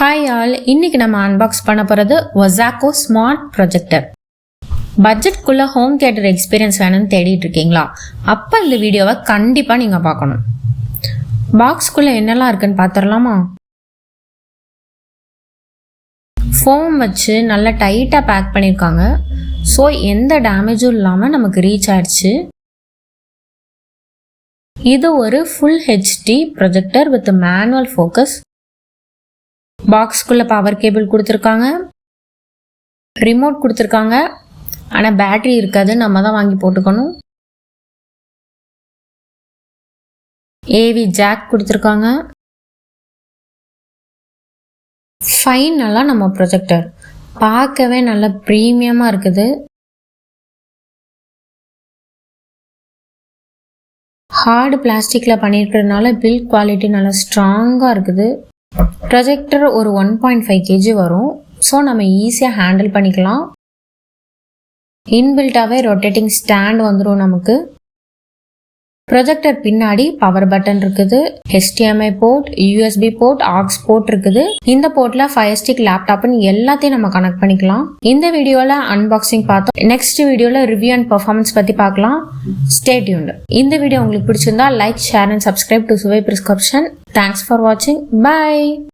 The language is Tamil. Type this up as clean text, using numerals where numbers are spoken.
ஹாய் ஆல், இன்னைக்கு நம்ம அன்பாக்ஸ் பண்ண போகிறது ஒசாக்கோ ஸ்மார்ட் ப்ரொஜெக்டர். பட்ஜெட்குள்ளே ஹோம் தியேட்டர் எக்ஸ்பீரியன்ஸ் வேணும்னு தேடிட்டு இருக்கீங்களா? அப்போ இந்த வீடியோவை கண்டிப்பாக நீங்கள் பார்க்கணும். பாக்ஸ்குள்ளே என்னெல்லாம் இருக்குன்னு பார்த்துடலாமா? ஃபோம் வச்சு நல்லா டைட்டாக பேக் பண்ணியிருக்காங்க. ஸோ எந்த டேமேஜும் இல்லாமல் நமக்கு ரீச் ஆயிடுச்சு. இது ஒரு full HD projector with manual focus. பாக்ஸ்குள்ளே பவர் கேபிள் கொடுத்துருக்காங்க, ரிமோட் கொடுத்துருக்காங்க. ஆனால் பேட்ரி இருக்காது, நம்ம தான் வாங்கி போட்டுக்கணும். ஏவி ஜாக் கொடுத்துருக்காங்க. ஃபைனலாக நம்ம ப்ரொஜெக்டர் பார்க்கவே நல்ல ப்ரீமியமாக இருக்குது. ஹார்டு பிளாஸ்டிக்கில் பண்ணியிருக்கிறதுனால பில்ட் குவாலிட்டி நல்லா ஸ்ட்ராங்காக இருக்குது. ப்ரொஜெக்டர் ஒரு 1.5 kg வரும். ஸோ நம்ம ஈஸியாக ஹேண்டில் பண்ணிக்கலாம். இன்பில்ட்டாகவே ரொட்டேட்டிங் ஸ்டாண்ட் வந்துடும் நமக்கு. ப்ரொஜெக்டர் பின்னாடி பவர் பட்டன் இருக்குது, HDMI port, USB port, AUX port இருக்குது. இந்த போர்ட்டில் Fire Stick, லேப்டாப்னு எல்லாத்தையும் நம்ம கனெக்ட் பண்ணிக்கலாம். இந்த வீடியோவில் அன்பாக்சிங் பார்த்தோம். நெக்ஸ்ட் வீடியோவில் ரிவ்யூ அண்ட் பர்ஃபார்மன்ஸ் பற்றி பார்க்கலாம். Stay tuned. இந்த வீடியோ உங்களுக்கு பிடிச்சிருந்தா like, share and subscribe to சுவை பிரிஸ்கிரிப்ஷன். தேங்க்ஸ் ஃபார் வாட்சிங். பை.